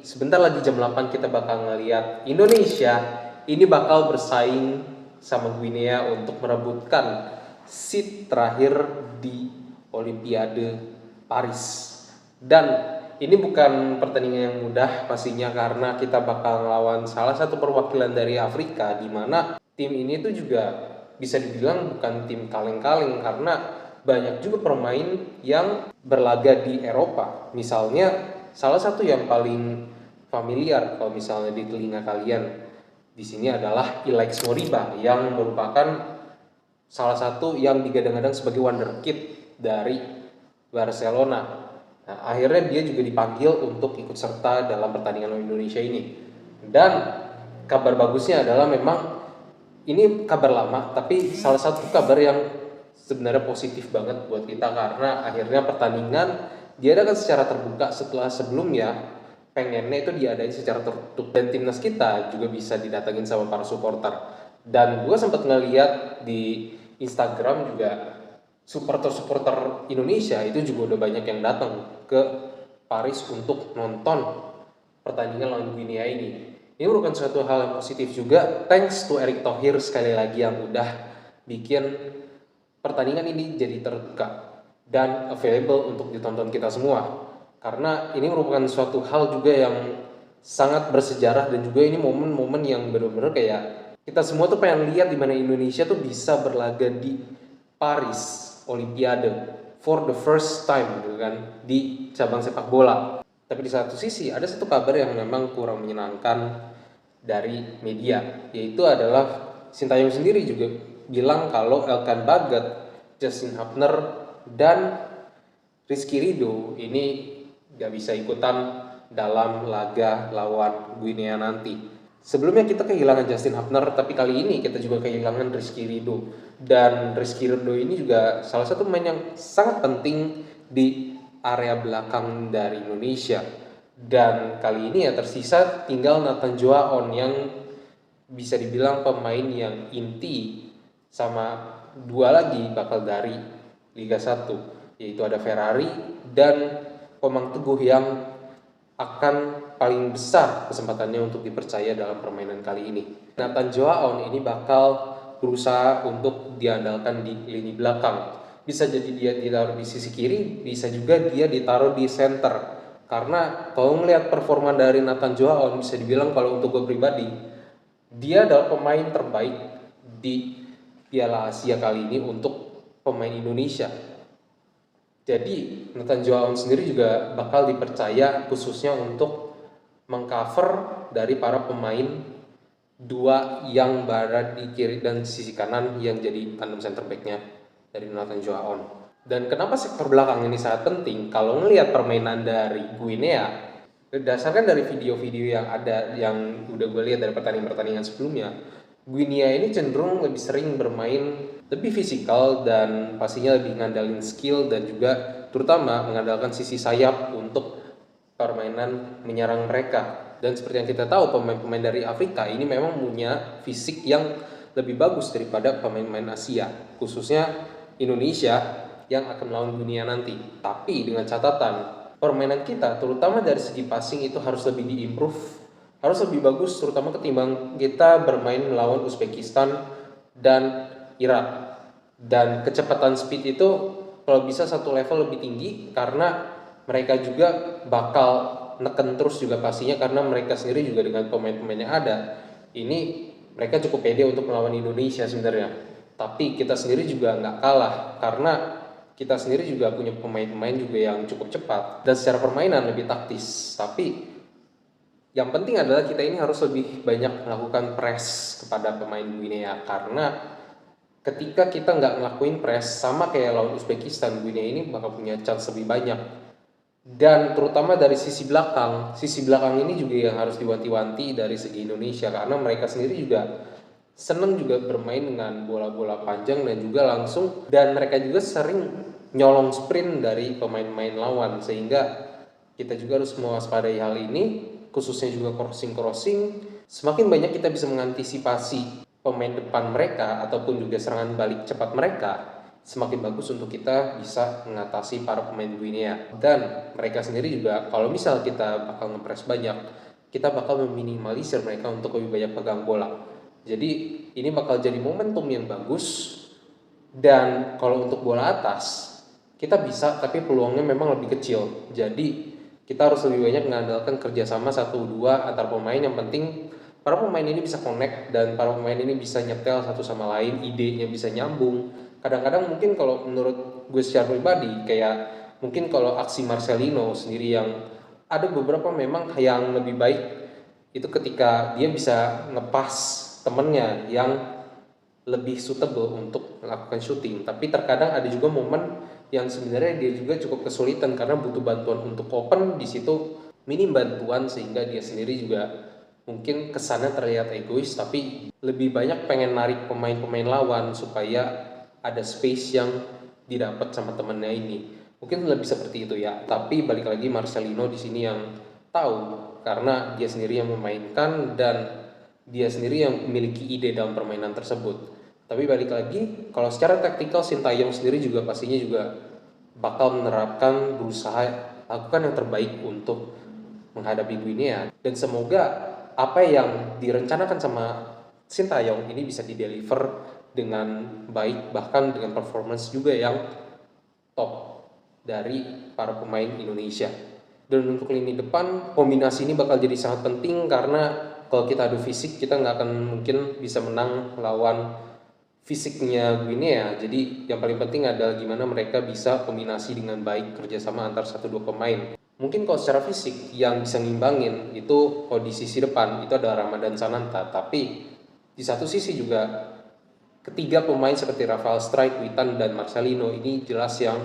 sebentar lagi jam 8 kita bakal ngeliat Indonesia ini bakal bersaing sama Guinea untuk merebutkan seat terakhir di Olimpiade Paris. Dan ini bukan pertandingan yang mudah pastinya, karena kita bakal ngelawan salah satu perwakilan dari Afrika, di mana tim ini tuh juga bisa dibilang bukan tim kaleng-kaleng, karena banyak juga pemain yang berlaga di Eropa. Misalnya salah satu yang paling familiar kalau misalnya di telinga kalian di sini adalah Ilaix Moriba, yang merupakan salah satu yang digadang-gadang sebagai wonderkid dari Barcelona. Nah, akhirnya dia juga dipanggil untuk ikut serta dalam pertandingan Indonesia ini. Dan kabar bagusnya adalah memang ini kabar lama, tapi salah satu kabar yang sebenarnya positif banget buat kita, karena akhirnya pertandingan diadakan secara terbuka setelah sebelumnya pengennya itu diadain secara tertutup, dan timnas kita juga bisa didatengin sama para supporter. Dan gue sempat ngeliat di Instagram juga supporter Indonesia itu juga udah banyak yang datang ke Paris untuk nonton pertandingan lawan Guinea ini. Ini merupakan suatu hal yang positif juga. Thanks to Erick Thohir sekali lagi yang udah bikin pertandingan ini jadi terbuka dan available untuk ditonton kita semua. Karena ini merupakan suatu hal juga yang sangat bersejarah, dan juga ini momen-momen yang benar-benar kayak kita semua tuh pengen lihat di mana Indonesia tuh bisa berlaga di Paris Olimpiade for the first time gitu kan, di cabang sepak bola. Tapi di satu sisi ada satu kabar yang memang kurang menyenangkan dari media, yaitu adalah Sintayong sendiri juga bilang kalau Elkan Bagot, Justin Hubner, dan Rizky Ridho ini gak bisa ikutan dalam laga lawan Guinea nanti. Sebelumnya kita kehilangan Justin Hubner, tapi kali ini kita juga kehilangan Rizky Ridho. Dan Rizky Ridho ini juga salah satu pemain yang sangat penting di area belakang dari Indonesia. Dan kali ini ya tersisa tinggal Nathan Joaon yang bisa dibilang pemain yang inti, sama dua lagi bakal dari Liga 1, yaitu ada Ferrari dan Komang Teguh yang akan paling besar kesempatannya untuk dipercaya dalam permainan kali ini. Nathan Joaon ini bakal berusaha untuk diandalkan di lini belakang. Bisa jadi dia ditaruh di sisi kiri, bisa juga dia ditaruh di center. Karena kalau melihat performa dari Nathan Joaon, bisa dibilang kalau untuk gue pribadi, dia adalah pemain terbaik di Piala Asia kali ini untuk pemain Indonesia. Jadi Nathan Joaon sendiri juga bakal dipercaya khususnya untuk mengcover dari para pemain dua yang berada di kiri dan sisi kanan yang jadi tandem center back-nya dari Nathan Joaon. Dan kenapa sektor belakang ini sangat penting? Kalau ngelihat permainan dari Guinea, berdasarkan dari video-video yang ada yang udah gue lihat dari pertandingan-pertandingan sebelumnya, Guinea ini cenderung lebih sering bermain lebih fisikal dan pastinya lebih ngandalin skill, dan juga terutama mengandalkan sisi sayap untuk permainan menyerang mereka. Dan seperti yang kita tahu, pemain-pemain dari Afrika ini memang punya fisik yang lebih bagus daripada pemain-pemain Asia, khususnya Indonesia yang akan melawan Guinea nanti. Tapi dengan catatan, permainan kita terutama dari segi passing itu harus lebih diimprove, harus lebih bagus, terutama ketimbang kita bermain melawan Uzbekistan dan Irak. Dan kecepatan speed itu kalau bisa satu level lebih tinggi, karena mereka juga bakal neken terus juga pastinya, karena mereka sendiri juga dengan pemain-pemain yang ada ini mereka cukup pede untuk melawan Indonesia sebenarnya. Tapi kita sendiri juga nggak kalah, karena kita sendiri juga punya pemain-pemain juga yang cukup cepat dan secara permainan lebih taktis. Tapi yang penting adalah kita ini harus lebih banyak melakukan press kepada pemain Guinea, karena ketika kita nggak ngelakuin press sama kayak lawan Uzbekistan, Guinea ini bakal punya chance lebih banyak. Dan terutama dari sisi belakang ini juga yang harus diwanti-wanti dari segi Indonesia, karena mereka sendiri juga seneng juga bermain dengan bola-bola panjang dan juga langsung, dan mereka juga sering nyolong sprint dari pemain-pemain lawan, sehingga kita juga harus mewaspadai hal ini, khususnya juga crossing. Semakin banyak kita bisa mengantisipasi pemain depan mereka ataupun juga serangan balik cepat mereka, semakin bagus untuk kita bisa mengatasi para pemain Guinea. Dan mereka sendiri juga kalau misal kita bakal ngepres banyak, kita bakal meminimalisir mereka untuk lebih banyak pegang bola. Jadi ini bakal jadi momentum yang bagus. Dan kalau untuk bola atas kita bisa, tapi peluangnya memang lebih kecil. Jadi kita harus lebih banyak mengandalkan kerjasama 1-2 antar pemain. Yang penting para pemain ini bisa connect dan para pemain ini bisa nyetel satu sama lain, idenya bisa nyambung. Kadang-kadang mungkin kalau menurut gue secara pribadi, kayak mungkin kalau aksi Marcelino sendiri yang ada beberapa memang yang lebih baik itu ketika dia bisa ngepas temennya yang lebih suitable untuk melakukan syuting. Tapi terkadang ada juga momen yang sebenarnya dia juga cukup kesulitan karena butuh bantuan untuk open, di situ minim bantuan sehingga dia sendiri juga mungkin kesannya terlihat egois, tapi lebih banyak pengen narik pemain-pemain lawan supaya ada space yang didapat sama temennya ini. Mungkin lebih seperti itu ya. Tapi balik lagi Marcelino di sini yang tahu karena dia sendiri yang memainkan dan dia sendiri yang memiliki ide dalam permainan tersebut. Tapi balik lagi, kalau secara taktikal Sintayong sendiri juga pastinya juga bakal menerapkan, berusaha lakukan yang terbaik untuk menghadapi Guinea. Dan semoga apa yang direncanakan sama Sintayong ini bisa dideliver dengan baik, bahkan dengan performance juga yang top dari para pemain Indonesia. Dan untuk lini depan, kombinasi ini bakal jadi sangat penting karena kalau kita adu fisik, kita nggak akan mungkin bisa menang lawan fisiknya Guinea. Jadi yang paling penting adalah gimana mereka bisa kombinasi dengan baik kerjasama antar 1-2 pemain. Mungkin kalau secara fisik yang bisa ngimbangin itu kalau di sisi depan itu ada Ramadan Sananta, tapi di satu sisi juga ketiga pemain seperti Rafael Struijk, Witan, dan Marcelino ini jelas yang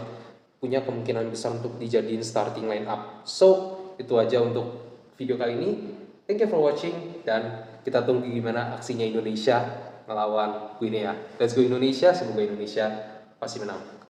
punya kemungkinan besar untuk dijadiin starting line up. So, itu aja untuk video kali ini. Thank you for watching dan kita tunggu gimana aksinya Indonesia melawan Guinea. Let's go Indonesia, semoga Indonesia pasti menang.